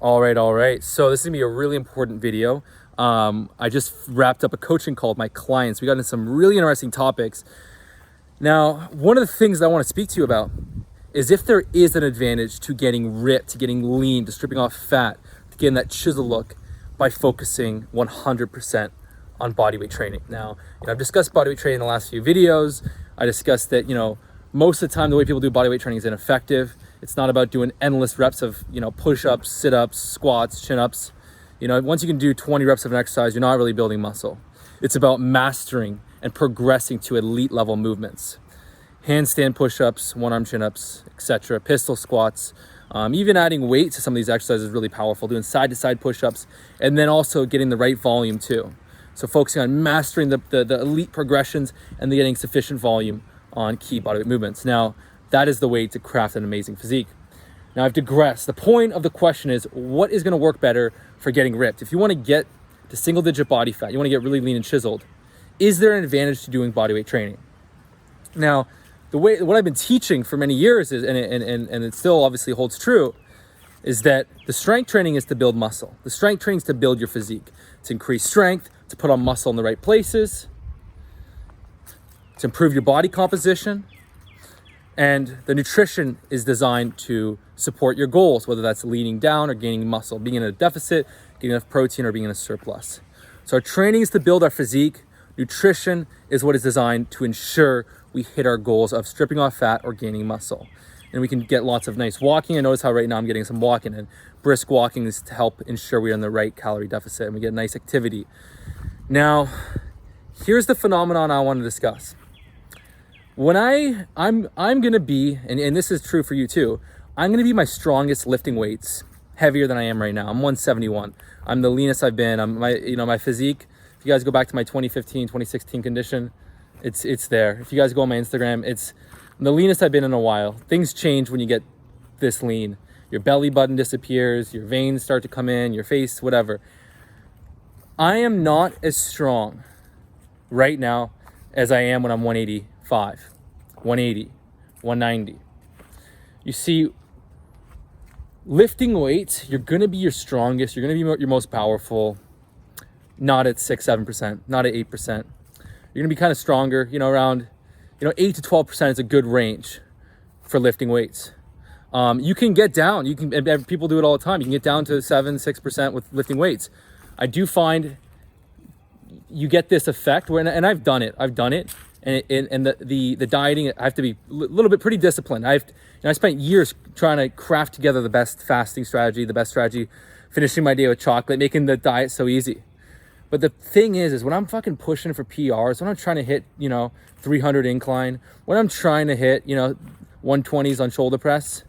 All right. So this is gonna be a really important video. I just wrapped up a coaching call with my clients. We got into some really interesting topics. Now, one of the things that I want to speak to you about is if there is an advantage to getting ripped, to getting lean, to stripping off fat, to getting that chisel look by focusing 100% on bodyweight training. Now, I've discussed bodyweight training in the last few videos. I discussed that, most of the time the way people do bodyweight training is ineffective. It's not about doing endless reps of, push-ups, sit-ups, squats, chin-ups. Once you can do 20 reps of an exercise, you're not really building muscle. It's about mastering and progressing to elite level movements. Handstand push-ups, one-arm chin-ups, etc., pistol squats. Even adding weight to some of these exercises is really powerful, doing side-to-side push-ups, and then also getting the right volume too. So focusing on mastering the elite progressions and then getting sufficient volume on key bodyweight movements. Now, that is the way to craft an amazing physique. Now, I've digressed. The point of the question is, what is going to work better for getting ripped? If you want to get to single-digit body fat, you want to get really lean and chiseled, is there an advantage to doing bodyweight training? Now, what I've been teaching for many years is, and it still obviously holds true, is that the strength training is to build muscle. The strength training is to build your physique, to increase strength, to put on muscle in the right places, to improve your body composition. And the nutrition is designed to support your goals, whether that's leaning down or gaining muscle, being in a deficit, getting enough protein, or being in a surplus. So our training is to build our physique. Nutrition is what is designed to ensure we hit our goals of stripping off fat or gaining muscle. And we can get lots of nice walking. And notice how right now I'm getting some walking, and brisk walking is to help ensure we're in the right calorie deficit and we get nice activity. Now, here's the phenomenon I want to discuss. When I'm gonna be, and this is true for you too, I'm gonna be my strongest lifting weights, heavier than I am right now. I'm 171. I'm the leanest I've been. My physique, if you guys go back to my 2015, 2016 condition, it's there. If you guys go on my Instagram, it's the leanest I've been in a while. Things change when you get this lean. Your belly button disappears, your veins start to come in, your face, whatever. I am not as strong right now as I am when I'm 185, 180, 190. You see, lifting weights, you're gonna be your strongest, you're gonna be your most powerful, not at 6, 7%, not at 8%. You're gonna be kind of stronger, around, 8 to 12% is a good range for lifting weights. You can get down, and people do it all the time. You can get down to 7, 6% with lifting weights. I do find you get this effect where, and I've done it, and the dieting, I have to be a little bit pretty disciplined. I spent years trying to craft together the best fasting strategy, finishing my day with chocolate, making the diet so easy. But the thing is when I'm fucking pushing for PRs, when I'm trying to hit, 300 incline, when I'm trying to hit, 120s on shoulder press,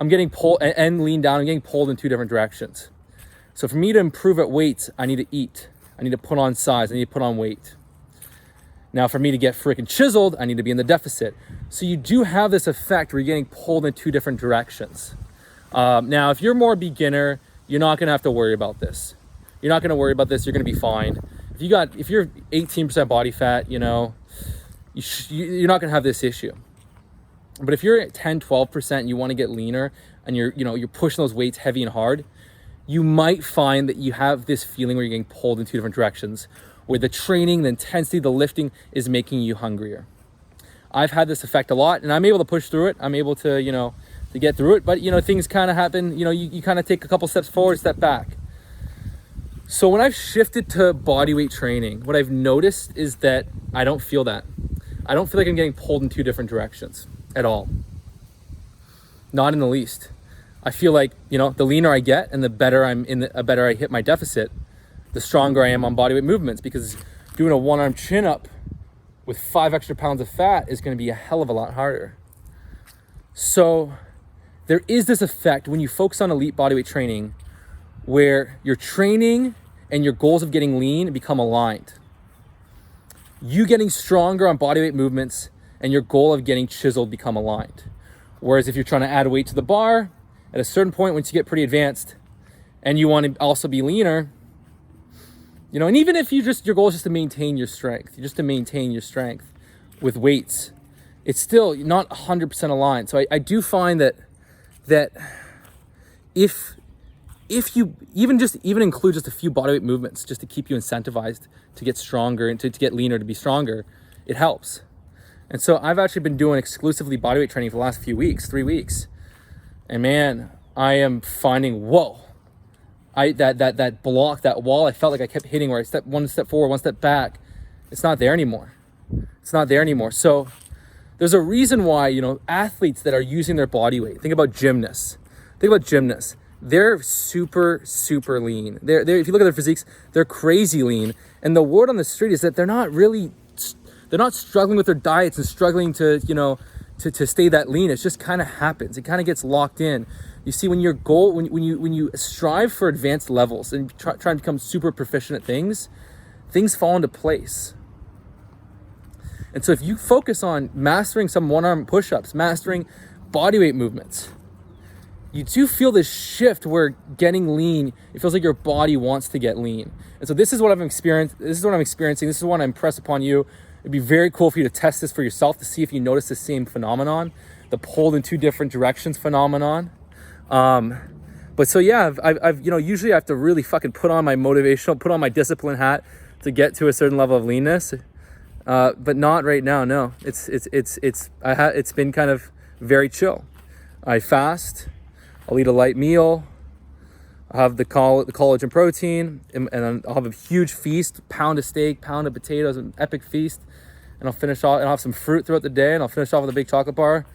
I'm getting pulled and lean down. I'm getting pulled in two different directions. So for me to improve at weights, I need to eat. I need to put on size. I need to put on weight. Now, for me to get freaking chiseled, I need to be in the deficit. So you do have this effect where you're getting pulled in two different directions. Now, if you're more beginner, you're not going to have to worry about this. You're not going to worry about this. You're going to be fine. If you're 18% body fat, you're not going to have this issue. But if you're at 10, 12% and you want to get leaner and you're pushing those weights heavy and hard, you might find that you have this feeling where you're getting pulled in two different directions, where the training, the intensity, the lifting is making you hungrier. I've had this effect a lot, and I'm able to push through it. I'm able to, to get through it. But, things kind of happen. You kind of take a couple steps forward, step back. So when I've shifted to bodyweight training, what I've noticed is that I don't feel that. I don't feel like I'm getting pulled in two different directions at all. Not in the least. I feel like, the leaner I get and the better I hit my deficit, the stronger I am on bodyweight movements, because doing a one-arm chin-up with 5 extra pounds of fat is going to be a hell of a lot harder. So there is this effect when you focus on elite bodyweight training where your training and your goals of getting lean become aligned. You getting stronger on bodyweight movements and your goal of getting chiseled become aligned. Whereas if you're trying to add weight to the bar, at a certain point, once you get pretty advanced and you want to also be leaner, and even if your goal is just to maintain your strength, with weights, it's still not 100% aligned. So I do find that if you even include just a few bodyweight movements just to keep you incentivized to get stronger and to get leaner, to be stronger, it helps. And so I've actually been doing exclusively bodyweight training for the last few weeks, 3 weeks. And man, I am finding, whoa, that block, that wall I felt like I kept hitting where I one step forward, one step back. It's not there anymore. It's not there anymore. So there's a reason why, athletes that are using their body weight, think about gymnasts. They're super, super lean. They're if you look at their physiques, they're crazy lean. And the word on the street is that they're not struggling with their diets and struggling to stay that lean. It just kind of happens. It kind of gets locked in. You see, when you strive for advanced levels and try and become super proficient at things fall into place. And so if you focus on mastering some one-arm push-ups, mastering bodyweight movements, you do feel this shift where getting lean, it feels like your body wants to get lean. And so this is what I'm experiencing. This is what I impress upon you. It'd be very cool for you to test this for yourself to see if you notice the same phenomenon, the pulled in two different directions phenomenon. But so yeah, I've usually I have to really fucking put on my discipline hat to get to a certain level of leanness. But not right now. No, it's been kind of very chill. I fast. I'll eat a light meal. I'll have the collagen protein, and then I'll have a huge feast, pound of steak, pound of potatoes, an epic feast. And I'll finish off, and I'll have some fruit throughout the day, and I'll finish off with a big chocolate bar.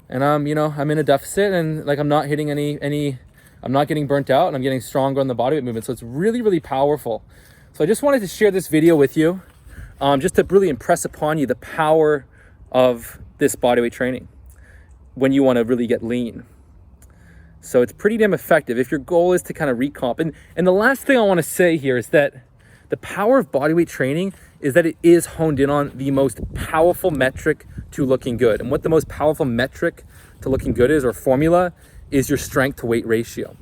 And I'm in a deficit, and like I'm not hitting I'm not getting burnt out, and I'm getting stronger on the bodyweight movement. So it's really, really powerful. So I just wanted to share this video with you, just to really impress upon you the power of this bodyweight training when you want to really get lean. So it's pretty damn effective if your goal is to kind of recomp. And the last thing I want to say here is that the power of bodyweight training is that it is honed in on the most powerful metric to looking good. And what the most powerful metric to looking good is, or formula, is your strength to weight ratio.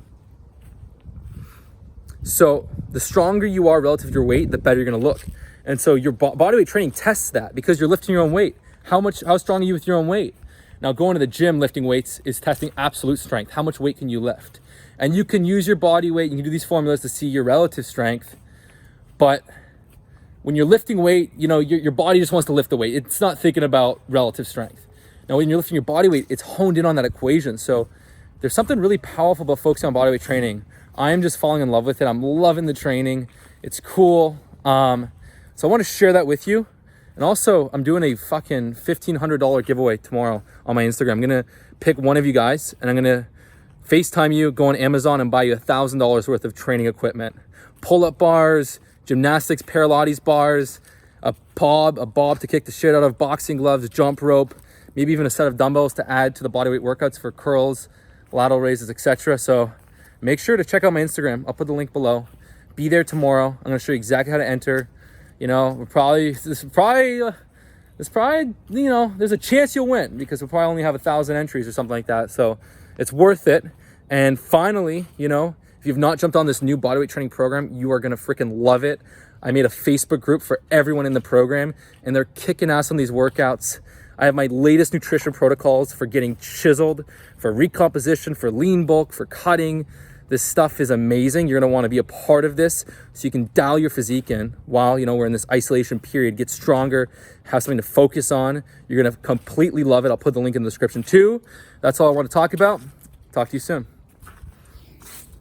So the stronger you are relative to your weight, the better you're going to look. And so your bodyweight training tests that because you're lifting your own weight. How strong are you with your own weight? Now, going to the gym lifting weights is testing absolute strength. How much weight can you lift? And you can use your body weight. You can do these formulas to see your relative strength. But when you're lifting weight, your body just wants to lift the weight. It's not thinking about relative strength. Now, when you're lifting your body weight, it's honed in on that equation. So there's something really powerful about focusing on bodyweight training. I am just falling in love with it. I'm loving the training. It's cool. So I want to share that with you. And also, I'm doing a fucking $1,500 giveaway tomorrow on my Instagram. I'm going to pick one of you guys, and I'm going to FaceTime you, go on Amazon, and buy you $1,000 worth of training equipment. Pull-up bars, gymnastics, Pilates bars, a bob to kick the shit out of, boxing gloves, jump rope, maybe even a set of dumbbells to add to the bodyweight workouts for curls, lateral raises, etc. So make sure to check out my Instagram. I'll put the link below. Be there tomorrow. I'm going to show you exactly how to enter. There's a chance you'll win because we'll probably only have 1,000 entries or something like that. So it's worth it. And finally, if you've not jumped on this new bodyweight training program, you are going to freaking love it. I made a Facebook group for everyone in the program, and they're kicking ass on these workouts. I have my latest nutrition protocols for getting chiseled, for recomposition, for lean bulk, for cutting. This stuff is amazing. You're going to want to be a part of this so you can dial your physique in while, we're in this isolation period, get stronger, have something to focus on. You're going to completely love it. I'll put the link in the description too. That's all I want to talk about. Talk to you soon.